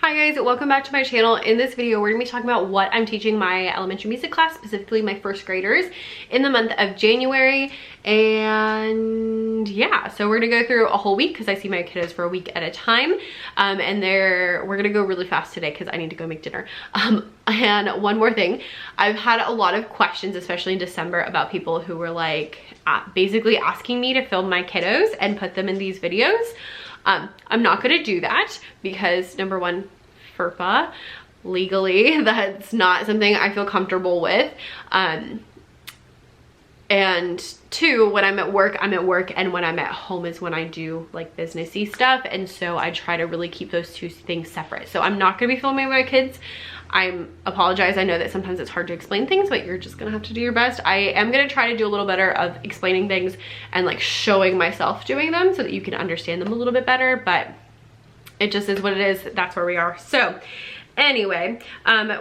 Hi guys, welcome back to my channel. In this video, we're gonna be talking about what I'm teaching my elementary music class, specifically my first graders, in the month of January. And yeah, so we're gonna go through a whole week because I see my kiddos for a week at a time. We're gonna go really fast today because I need to go make dinner. And one more thing, I've had a lot of questions, especially in December, about people who were like basically asking me to film my kiddos and put them in these videos. I'm not gonna do that because number one, FERPA, legally, that's not something I feel comfortable with. And two, when I'm at work, and when I'm at home is when I do like businessy stuff. And so I try to really keep those two things separate. So I'm not gonna be filming my kids. I apologize. I know that sometimes it's hard to explain things, but you're just gonna have to do your best. I am gonna try to do a little better of explaining things and like showing myself doing them so that you can understand them a little bit better, but it just is what it is. That's where we are. So anyway,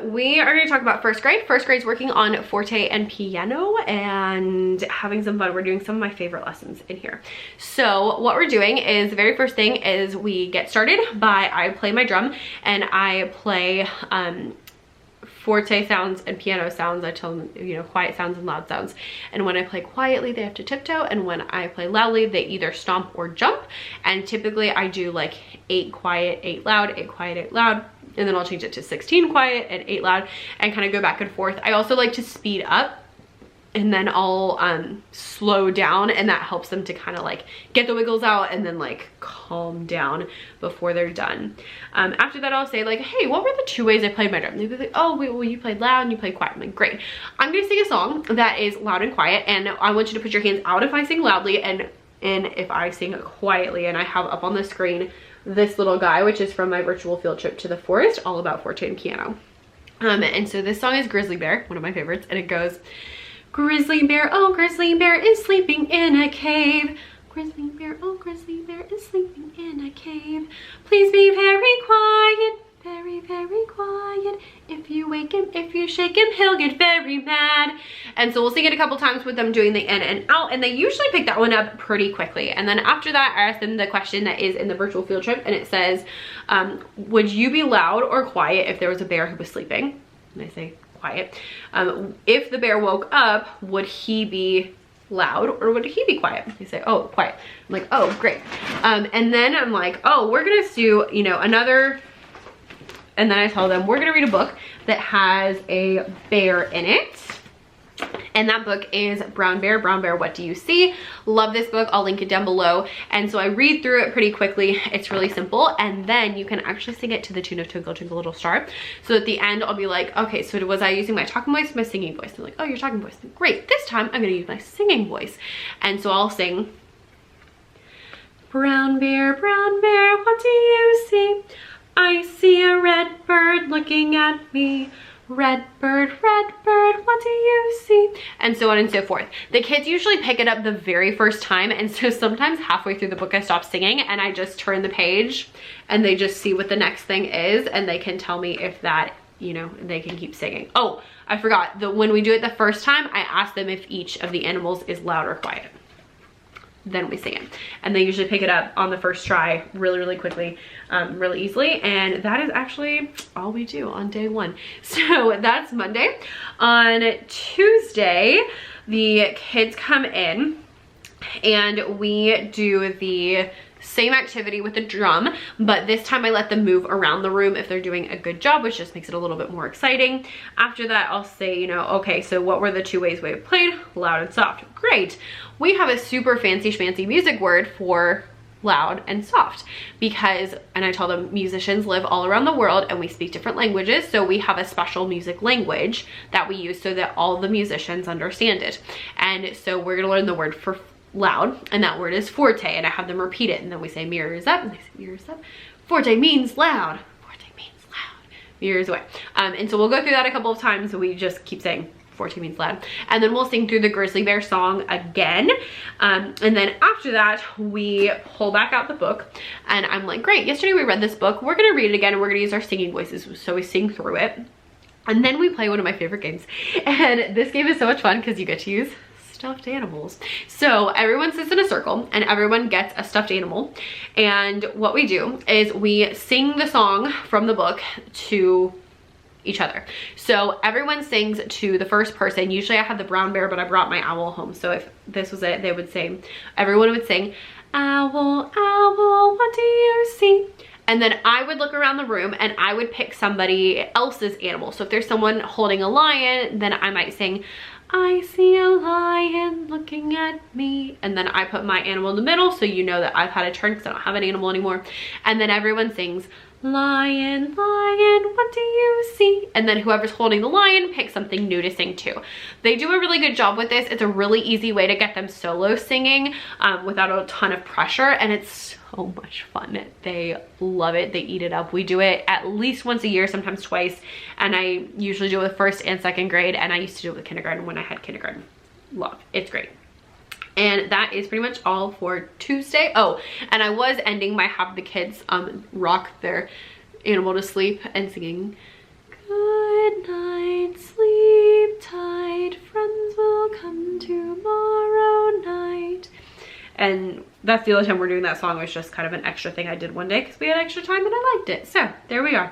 we are gonna talk about first grade. First grade's working on Forte and piano and having some fun. We're doing some of my favorite lessons in here. So what we're doing is, the very first thing is we get started by, I play my drum and I play Forte sounds and piano sounds. I tell them, you know, quiet sounds and loud sounds. And when I play quietly, they have to tiptoe. And when I play loudly, they either stomp or jump. And typically I do like 8 quiet, 8 loud, 8 quiet, 8 loud. And then I'll change it to 16 quiet and 8 loud and kind of go back and forth. I also like to speed up and then I'll slow down, and that helps them to kind of like get the wiggles out and then like calm down before they're done. After that, I'll say like, hey, what were the 2 ways I played my drum? They'll be like, oh, well, you played loud and you played quiet. I'm like, great. I'm gonna sing a song that is loud and quiet, and I want you to put your hands out if I sing loudly and if I sing quietly. And I have up on the screen this little guy, which is from my virtual field trip to the forest, all about Forte and piano. And so this song is Grizzly Bear, one of my favorites, and it goes, Grizzly Bear, oh Grizzly Bear is sleeping in a cave. Grizzly Bear, oh Grizzly Bear is sleeping in a cave. Please be very quiet, very, very quiet. If you wake him, if you shake him, he'll get very mad. And so we'll sing it a couple times with them doing the in and out, and they usually pick that one up pretty quickly. And then after that, I ask them the question that is in the virtual field trip, and it says, would you be loud or quiet if there was a bear who was sleeping? And I say quiet. If the bear woke up, would he be loud or would he be quiet? They say, oh, quiet. I'm like, oh, great. And then I'm like, oh, we're gonna do, you know, another. And then I tell them we're gonna read a book that has a bear in it. And that book is Brown Bear, What Do You See? Love this book. I'll link it down below. And so I read through it pretty quickly. It's really simple. And then you can actually sing it to the tune of Twinkle Twinkle Little Star. So at the end, I'll be like, okay, so was I using my talking voice or my singing voice? They're like, oh, your talking voice. Great. This time I'm gonna use my singing voice. And so I'll sing, Brown Bear, what do you see? I see a red bird looking at me. Red bird, what do you see? And so on and so forth. The kids usually pick it up the very first time, and so sometimes halfway through the book I stop singing and I just turn the page and they just see what the next thing is, and they can tell me if that, you know, they can keep singing. Oh, I forgot that when we do it the first time, I ask them if each of the animals is loud or quiet. Then we sing it, and they usually pick it up on the first try really, really quickly, really easily. And that is actually all we do on day 1. So that's Monday. On Tuesday, the kids come in and we do the same activity with the drum, but this time I let them move around the room if they're doing a good job, which just makes it a little bit more exciting. After that, I'll say, you know, okay, so what were the 2 ways we played? Loud and soft. Great. We have a super fancy schmancy music word for loud and soft because, and I tell them, musicians live all around the world and we speak different languages, so we have a special music language that we use so that all the musicians understand it. And so we're gonna learn the word for loud, and that word is Forte, and I have them repeat it, and then we say mirrors up, and they say mirrors up. Forte means loud. Forte means loud. Mirrors away. And so we'll go through that a couple of times, so we just keep saying Forte means loud. And then we'll sing through the Grizzly Bear song again. And then after that, we pull back out the book, and I'm like, great, yesterday we read this book, we're gonna read it again, and we're gonna use our singing voices, so we sing through it. And then we play one of my favorite games. And this game is so much fun because you get to use stuffed animals. So everyone sits in a circle and everyone gets a stuffed animal. And what we do is we sing the song from the book to each other. So everyone sings to the first person. Usually I have the brown bear, but I brought my owl home. So if this was it, they would sing, everyone would sing, owl, owl, what do you see? And then I would look around the room and I would pick somebody else's animal. So if there's someone holding a lion, then I might sing, I see a lion looking at me. And then I put my animal in the middle, so you know that I've had a turn because I don't have an animal anymore. And then everyone sings, lion, lion, what do you see? And then whoever's holding the lion picks something new to sing to. They do a really good job with this. It's a really easy way to get them solo singing without a ton of pressure, and it's so much fun. They love it. They eat it up. We do it at least once a year, sometimes twice, and I usually do it with first and second grade, and I used to do it with kindergarten when I had kindergarten. Love. It's great. And that is pretty much all for Tuesday. Oh, and I was ending by having the kids rock their animal to sleep and singing, good night, sleep tight, friends will come tomorrow night. And that's the only time we're doing that song. It was just kind of an extra thing I did one day because we had extra time and I liked it. So there we are.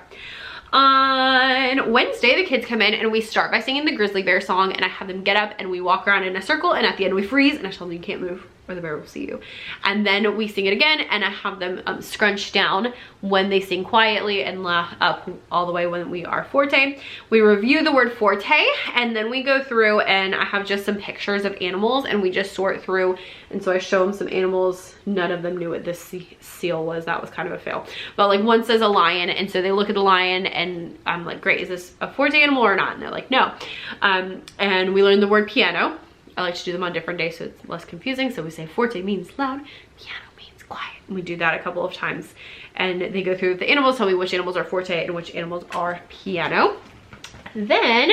On Wednesday, the kids come in and we start by singing the Grizzly Bear song, and I have them get up and we walk around in a circle, and at the end we freeze and I tell them you can't move or the bear will see you. And then we sing it again, and I have them scrunch down when they sing quietly and laugh up all the way when we are Forte. We review the word Forte, and then we go through and I have just some pictures of animals and we just sort through. And so I show them some animals. None of them knew what this seal was. That was kind of a fail. But like one says a lion, and so they look at the lion and I'm like, great, is this a Forte animal or not? And they're like, no. And we learned the word piano. I like to do them on different days so it's less confusing. So we say Forte means loud, piano means quiet. And we do that a couple of times. And they go through the animals, tell me which animals are Forte and which animals are piano. Then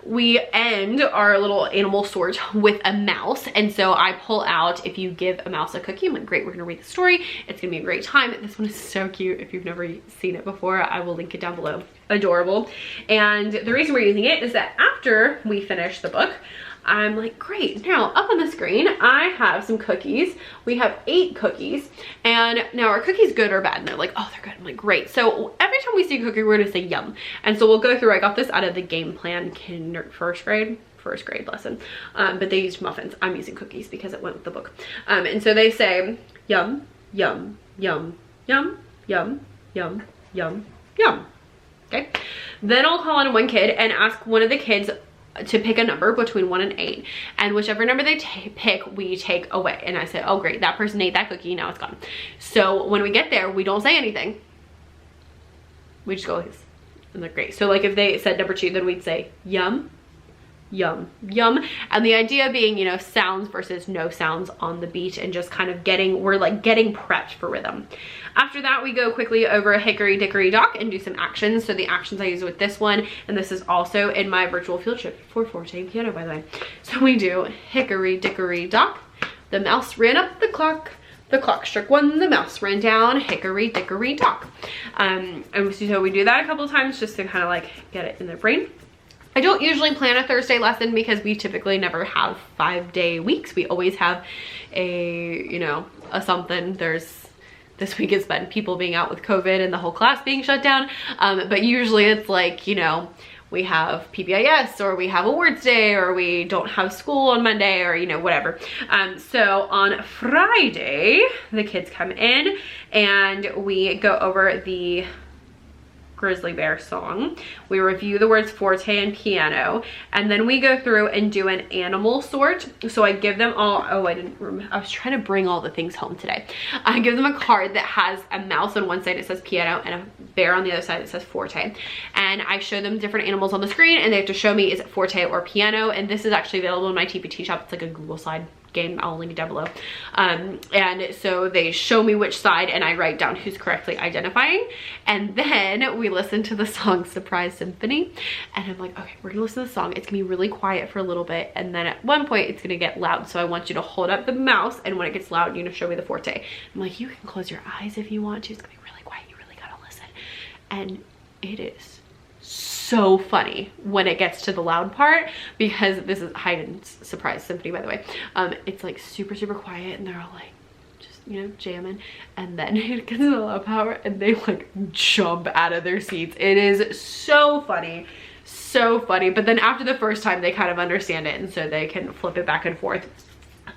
we end our little animal sort with a mouse. And so I pull out, if you give a mouse a cookie, I'm like, great, we're gonna read the story. It's gonna be a great time. This one is so cute. If you've never seen it before, I will link it down below. Adorable. And the reason we're using it is that after we finish the book, I'm like, great, now up on the screen, I have some cookies. We have 8 cookies, and now are cookies good or bad? And they're like, oh, they're good. I'm like, great. So every time we see a cookie, we're gonna say yum. And so we'll go through, I got this out of the game plan first grade lesson, but they used muffins. I'm using cookies because it went with the book. And so they say yum, yum, yum, yum, yum, yum, yum, yum. Okay. Then I'll call on one kid and ask one of the kids to pick a number between 1 and 8, and whichever number they pick, we take away. And I said, oh great, that person ate that cookie, now it's gone. So when we get there, we don't say anything. We just go, and they're great. So like if they said number 2, then we'd say yum, yum, yum. And the idea being, you know, sounds versus no sounds on the beat, and just kind of we're like getting prepped for rhythm. After that, we go quickly over Hickory, Dickory, Dock and do some actions. So the actions I use with this one, and this is also in my virtual field trip for Forte piano, by the way. So we do Hickory, Dickory, Dock. The mouse ran up the clock struck 1, the mouse ran down, Hickory, Dickory, Dock. And so we do that a couple of times just to kind of like get it in their brain. I don't usually plan a Thursday lesson because we typically never have 5-day weeks. We always have a something. This week it's been people being out with COVID and the whole class being shut down. But usually it's like, you know, we have PBIS, or we have awards day, or we don't have school on Monday, or, you know, whatever. So on Friday, the kids come in and we go over the Grizzly Bear song. We review the words Forte and piano, and then we go through and do an animal sort. So I give them all, I was trying to bring all the things home today. I give them a card that has a mouse on one side, it says piano, and a bear on the other side, it says Forte. And I show them different animals on the screen, and they have to show me, is it Forte or piano? And this is actually available in my TPT shop. It's like a Google slide game. I'll link it down below. And so they show me which side, and I write down who's correctly identifying. And then we listen to the song Surprise Symphony, and I'm like, okay, we're gonna listen to the song. It's gonna be really quiet for a little bit, and then at one point it's gonna get loud. So I want you to hold up the mouse, and when it gets loud, you know, show me the Forte. I'm like, you can close your eyes if you want to. It's gonna be really quiet. You really gotta listen. And it is so funny when it gets to the loud part, because this is Haydn's surprise symphony, by the way. It's like super, super quiet, and they're all like, just, you know, jamming, and then it gets to the loud part and they like jump out of their seats. It is so funny. So funny. But then after the first time they kind of understand it, and so they can flip it back and forth.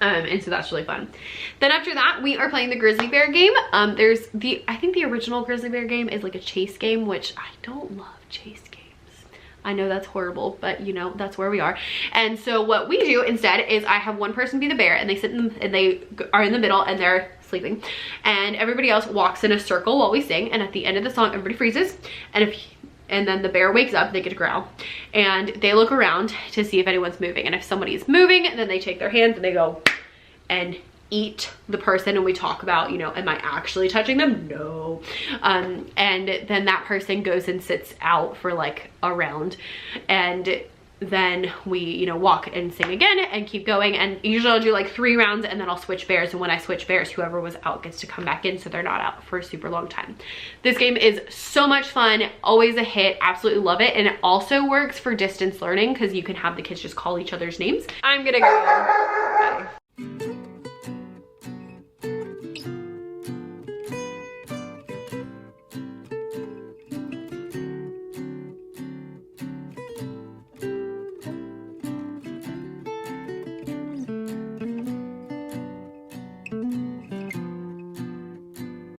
And so that's really fun. Then after that, we are playing the Grizzly Bear game. There's I think the original Grizzly Bear game is like a chase game, which I don't love chase games. I know that's horrible, but you know, that's where we are. And so what we do instead is I have one person be the bear, and they sit in, and they are in the middle, and they're sleeping. And everybody else walks in a circle while we sing. And at the end of the song, everybody freezes. And then the bear wakes up, they get to growl, and they look around to see if anyone's moving. And if somebody's moving, then they take their hands and they go and eat the person. And we talk about, you know, am I actually touching them? No. And then that person goes and sits out for like a round, and then we, you know, walk and sing again and keep going. And usually I'll do like 3 rounds, and then I'll switch bears. And when I switch bears, whoever was out gets to come back in, so they're not out for a super long time. This game is so much fun, always a hit, absolutely love it. And it also works for distance learning, because you can have the kids just call each other's names. I'm gonna go